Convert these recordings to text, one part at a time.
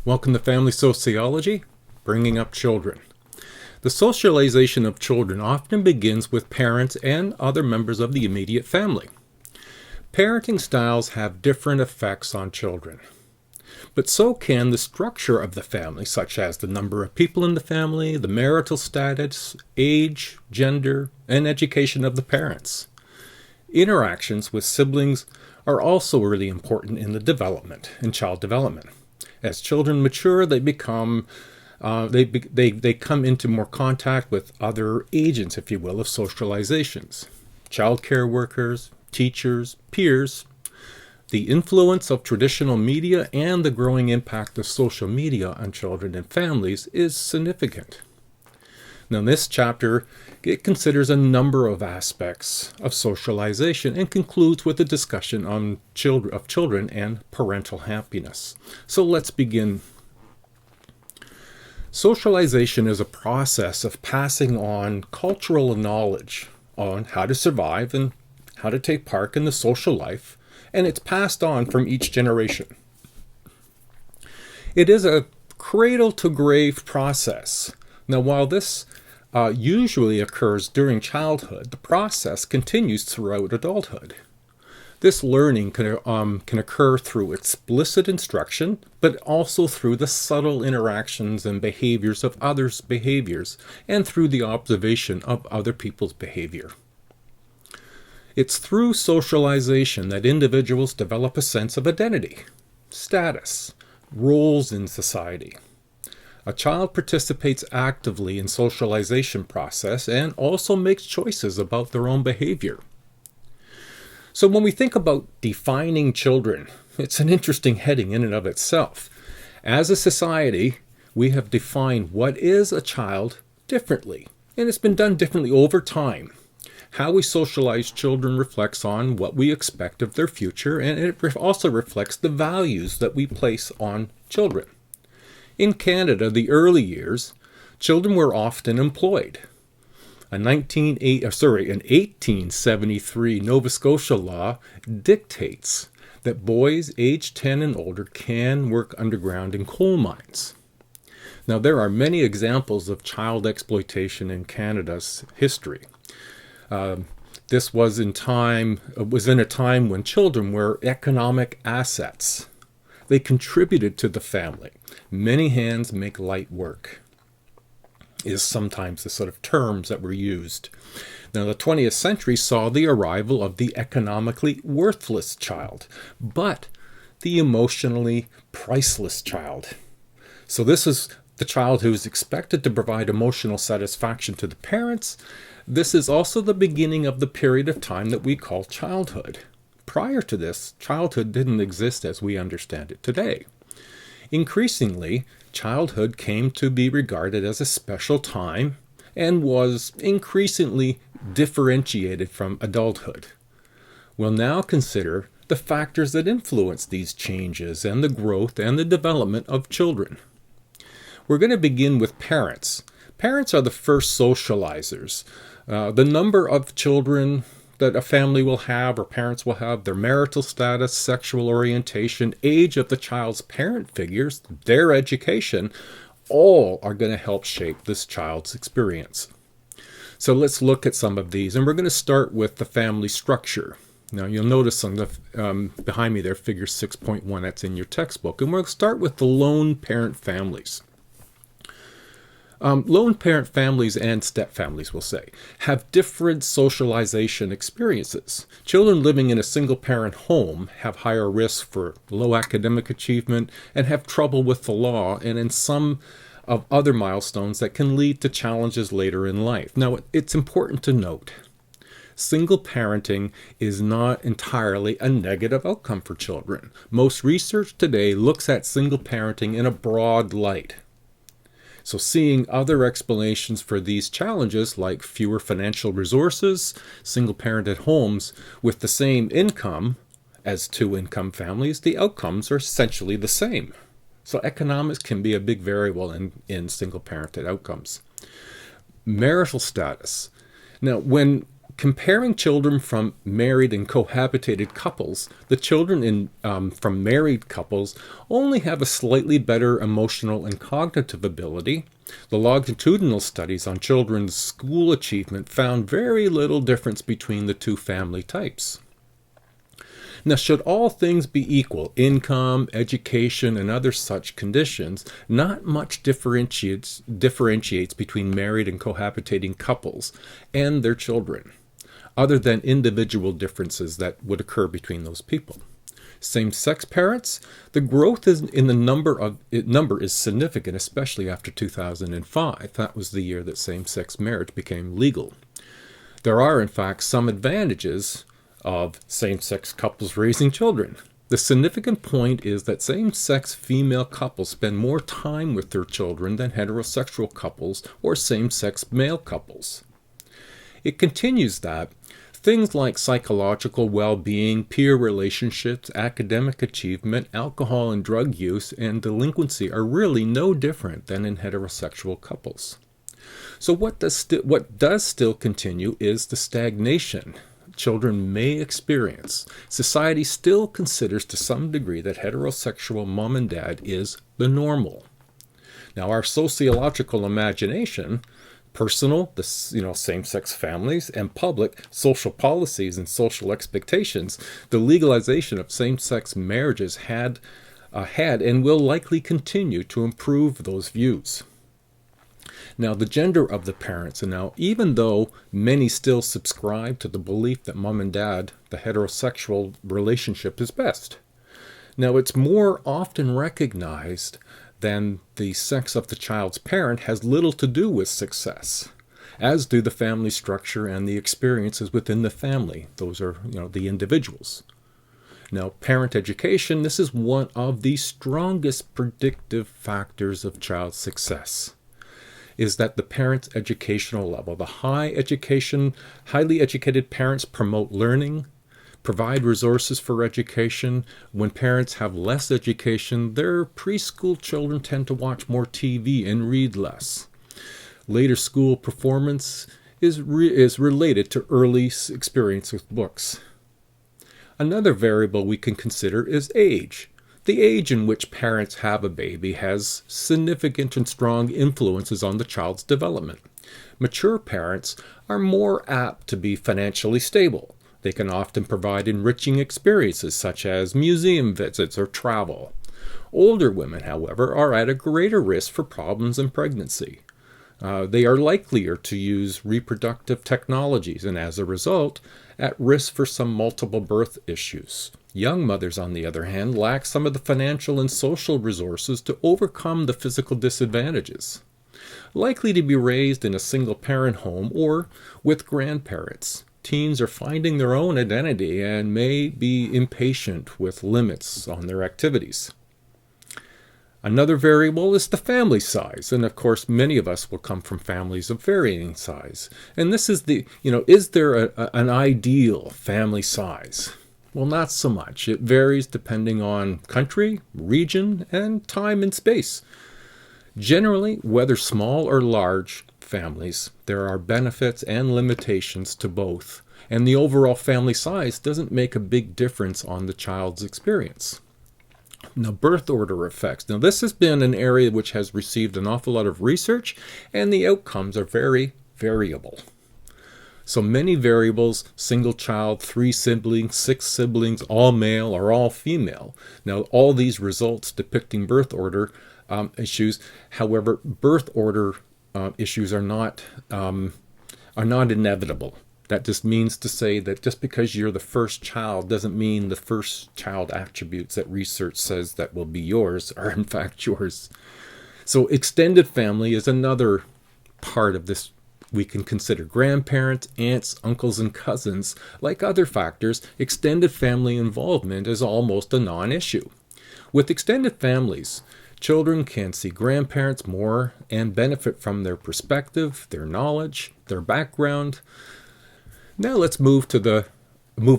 Welcome to Family Sociology, Bringing Up Children. The socialization of children often begins with parents and other members of the immediate family. Parenting styles have different effects on children, but so can the structure of the family, such as the number of people in the family, the marital status, age, gender, and education of the parents. Interactions with siblings are also really important in child development. As children mature, they come into more contact with other agents, if you will, of socializations. Child care workers, teachers, peers. The influence of traditional media and the growing impact of social media on children and families is significant. Now, this chapter, it considers a number of aspects of socialization and concludes with a discussion on children and parental happiness. So let's begin. Socialization is a process of passing on cultural knowledge on how to survive and how to take part in the social life, and it's passed on from each generation. It is a cradle-to-grave process. Now, while this usually occurs during childhood, the process continues throughout adulthood. This learning can occur through explicit instruction, but also through the subtle interactions and behaviors of others' behaviors, and through the observation of other people's behavior. It's through socialization that individuals develop a sense of identity, status, roles in society. A child participates actively in socialization process and also makes choices about their own behavior. So when we think about defining children, it's an interesting heading in and of itself. As a society, we have defined what is a child differently, and it's been done differently over time. How we socialize children reflects on what we expect of their future, and it also reflects the values that we place on children. In Canada, the early years, children were often employed. An 1873 Nova Scotia law dictates that boys aged 10 and older can work underground in coal mines. Now, there are many examples of child exploitation in Canada's history. This was in a time when children were economic assets. They contributed to the family. Many hands make light work, is sometimes the sort of terms that were used. Now, the 20th century saw the arrival of the economically worthless child, but the emotionally priceless child. So this is the child who is expected to provide emotional satisfaction to the parents. This is also the beginning of the period of time that we call childhood. Prior to this, childhood didn't exist as we understand it today. Increasingly, childhood came to be regarded as a special time and was increasingly differentiated from adulthood. We'll now consider the factors that influence these changes and the growth and the development of children. We're going to begin with parents. Parents are the first socializers. The number of children that a family will have or parents will have, their marital status, sexual orientation, age of the child's parent figures, their education, all are going to help shape this child's experience. So let's look at some of these, and we're going to start with the family structure. Now, you'll notice on the behind me there, figure 6.1, that's in your textbook, and we'll start with the lone parent families. Lone parent families and step families, we'll say, have different socialization experiences. Children living in a single parent home have higher risk for low academic achievement and have trouble with the law and in some of other milestones that can lead to challenges later in life. Now, it's important to note, single parenting is not entirely a negative outcome for children. Most research today looks at single parenting in a broad light. So seeing other explanations for these challenges, like fewer financial resources, single-parented homes with the same income as two-income families, the outcomes are essentially the same. So economics can be a big variable in single-parented outcomes. Marital status. Now, when Comparing children from married and cohabitated couples, the children from married couples only have a slightly better emotional and cognitive ability. The longitudinal studies on children's school achievement found very little difference between the two family types. Now, should all things be equal, income, education, and other such conditions, not much differentiates between married and cohabitating couples and their children, other than individual differences that would occur between those people. Same-sex parents, the growth in the number is significant, especially after 2005. That was the year that same-sex marriage became legal. There are, in fact, some advantages of same-sex couples raising children. The significant point is that same-sex female couples spend more time with their children than heterosexual couples or same-sex male couples. It continues that things like psychological well-being, peer relationships, academic achievement, alcohol and drug use, and delinquency are really no different than in heterosexual couples. So what does still continue is the stagnation children may experience. Society still considers to some degree that heterosexual mom and dad is the normal. Now, our sociological imagination, personal, same-sex families, and public social policies and social expectations, the legalization of same-sex marriages had and will likely continue to improve those views. Now, the gender of the parents, and now even though many still subscribe to the belief that mom and dad, the heterosexual relationship, is best. Now, it's more often recognized than the sex of the child's parent has little to do with success, as do the family structure and the experiences within the family. Those are, the individuals. Now, parent education, this is one of the strongest predictive factors of child success, is that the parent's educational level. The highly educated parents promote learning, provide resources for education. When parents have less education, their preschool children tend to watch more TV and read less. Later school performance is related to early experience with books. Another variable we can consider is age. The age in which parents have a baby has significant and strong influences on the child's development. Mature parents are more apt to be financially stable. They can often provide enriching experiences such as museum visits or travel. Older women, however, are at a greater risk for problems in pregnancy. They are likelier to use reproductive technologies and, as a result, at risk for some multiple birth issues. Young mothers, on the other hand, lack some of the financial and social resources to overcome the physical disadvantages. Likely to be raised in a single-parent home or with grandparents, teens are finding their own identity and may be impatient with limits on their activities. Another variable is the family size, and of course many of us will come from families of varying size. And this is is there an ideal family size? Well, not so much. It varies depending on country, region, and time and space. Generally, whether small or large families, there are benefits and limitations to both, and the overall family size doesn't make a big difference on the child's experience. Now, birth order effects. Now, this has been an area which has received an awful lot of research, and the outcomes are very variable. So many variables: single child, 3 siblings, 6 siblings, all male or all female. Now, all these results depicting birth order issues. However, birth order issues are not inevitable. That just means to say that just because you're the first child doesn't mean the first child attributes that research says that will be yours are in fact yours. So extended family is another part of this. We can consider grandparents, aunts, uncles, and cousins. Like other factors, extended family involvement is almost a non-issue. With extended families, children can see grandparents more and benefit from their perspective, their knowledge, their background. Now let's move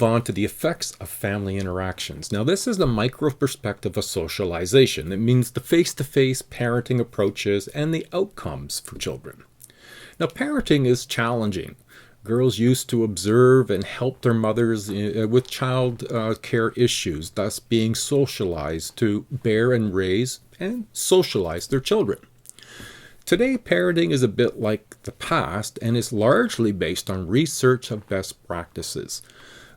on to the effects of family interactions. Now, this is the micro perspective of socialization. It means the face-to-face parenting approaches and the outcomes for children. Now, parenting is challenging. Girls used to observe and help their mothers with child care issues, thus being socialized to bear and raise and socialize their children. Today, parenting is a bit like the past and is largely based on research of best practices.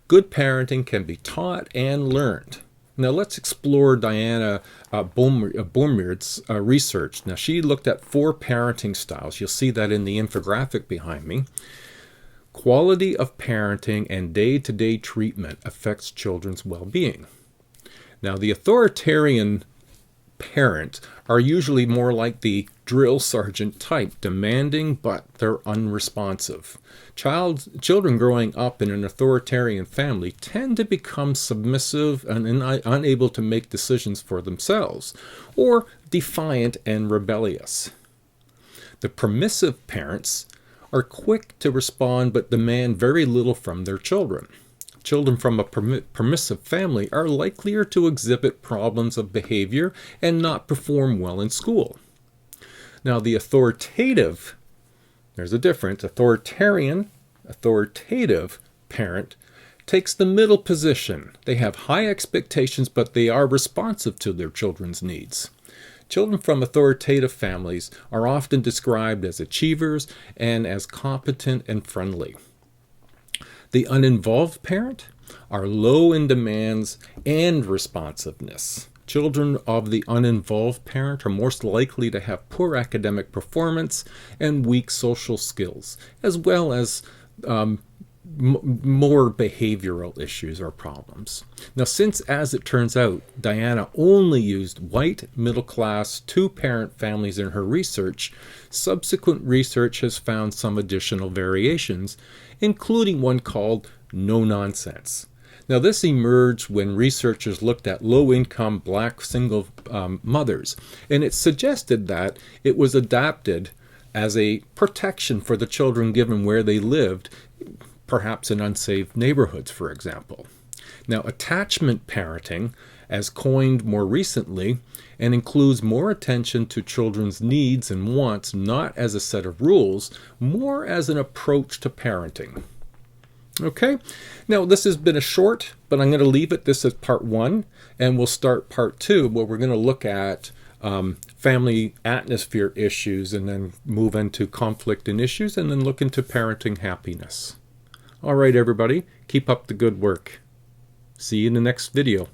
Good parenting can be taught and learned. Now let's explore Diana Baumricht's research. Now she looked at 4 parenting styles. You'll see that in the infographic behind me. Quality of parenting and day-to-day treatment affects children's well-being. Now the authoritarian parents are usually more like the drill sergeant type, demanding but they're unresponsive. Children growing up in an authoritarian family tend to become submissive and unable to make decisions for themselves, or defiant and rebellious. The permissive parents are quick to respond but demand very little from their children. Children from a permissive family are likelier to exhibit problems of behavior and not perform well in school. Now the authoritative, there's a difference, authoritative parent takes the middle position. They have high expectations, but they are responsive to their children's needs. Children from authoritative families are often described as achievers and as competent and friendly. The uninvolved parent are low in demands and responsiveness. Children of the uninvolved parent are most likely to have poor academic performance and weak social skills, as well as more behavioral issues or problems. Now, since, as it turns out, Diana only used white, middle-class, 2-parent families in her research, subsequent research has found some additional variations, including one called no nonsense. Now, this emerged when researchers looked at low-income black single mothers, and it suggested that it was adapted as a protection for the children given where they lived, perhaps in unsafe neighborhoods, for example. Now, attachment parenting, as coined more recently, and includes more attention to children's needs and wants, not as a set of rules, more as an approach to parenting. Okay, now this has been a short, but I'm going to leave it this as part 1, and we'll start part 2, where we're going to look at family atmosphere issues, and then move into conflict and issues, and then look into parenting happiness. All right, everybody, keep up the good work. See you in the next video.